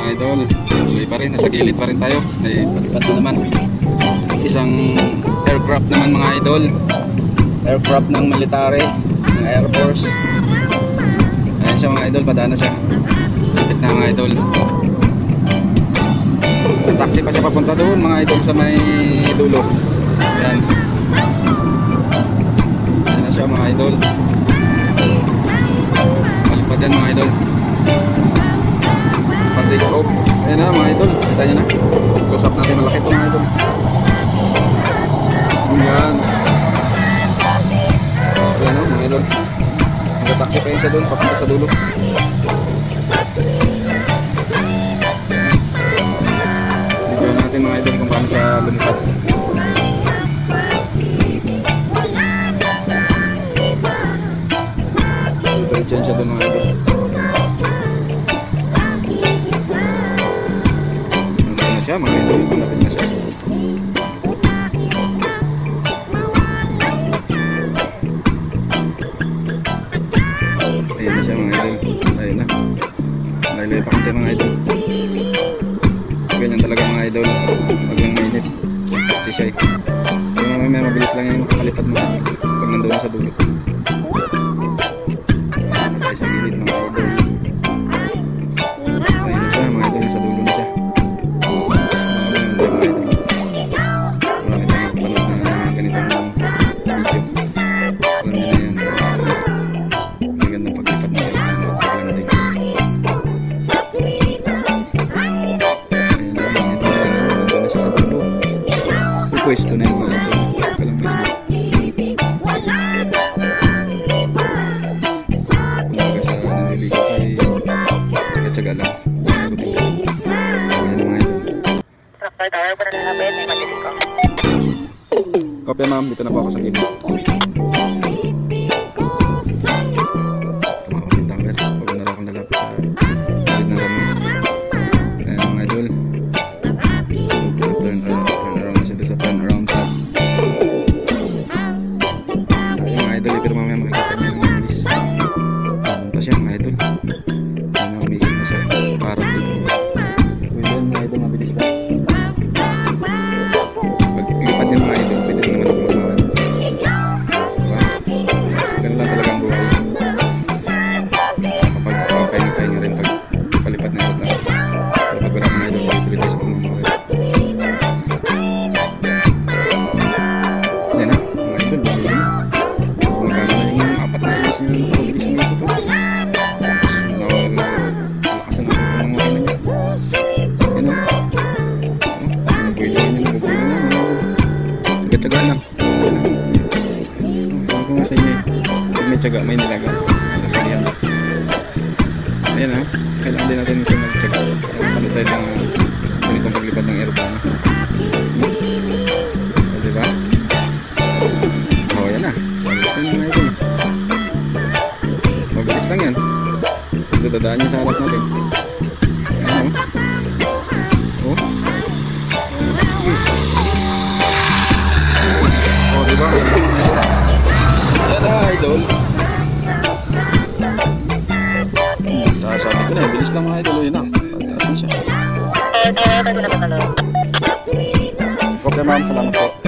mga idol. Tuloy pa rin, nasa gilid pa rin tayo. May palipat na naman. Isang aircraft naman mga idol. Aircraft ng military, ng Air Force. Ayan siya mga idol, padaan na siya. Lapit na mga idol. Taxi pa siya papunta doon mga idol sa may dulo. Ayan. Ayan na siya mga idol. Malipad yan mga idol. Pag-take off. Ayan na mga idol, kita nyo na. Close up natin, malaki ito mga idol. Ayan. Ayan o mga idol. Nag-taxi pa yun siya doon, papunta sa dulo. Video natin mga idol kung paano siya lumipad. Diretso siya doon mga idol. Malapit na siya mga idol, malapit na siya. Ayan na siya mga idol. Ayun na. Laylay pa kante mga idol. Ganyan talaga mga idol. Pag lang mainit. Kasi siya eh. May mabilis lang yung makakalipad mo pag nandoon sa dulo. Ay sa gilid mga idol. Ayun na siya mga idol. Sa dulo na siya. Marami tayong panood na ganitong video. Alam nyo na yan. Magandang paglipat na kayo. Paglanding. Pwesto na yung mga ito. Kalang medyo. Kumbaga sa naliligo ay tsaga-tsaga lang. Ayan mga ito. Kopya ma'am, dito na po ako sa gilid. Tumakawin tower. Huwag na lang akong nalapit sa gilid ng ramon. Ayan mga idol. Turn around na siya doon sa turn around tab. Ayun mga idol, pero mamaya makikita niyo yung mabilis. Ano pa siya mga idol. Mamaya umigil na siya. Parang dito. Yun mga idol, mabilis lang. Pag lipad yun mga idol, pwede naman ako lumawan. Diba? Ganun lang talagang buhay. Kapag pahinga-pahinga rin pag palipad na yun lang. Pag wala mga idol, pwede tayo sa pagmamahal. Tsaga lang. Sabi ko nga sa inyo eh, pag may tsaga, may nilaga. Kasalihan. Ayan ha, kailangan din natin minsan magtsaga. Paano tayo ng ganitong paglipad ng aeroplano. O diba? O yan na, mabilis yan mga ito. Mabilis lang yan. Dadaan niya sa harap natin. Ayan o. O. Oh, diba? Yan na, idol. Sabi ko na, bilis lang mga idol. Yun na, pagkasin siya. Okay ma'am, salamat po.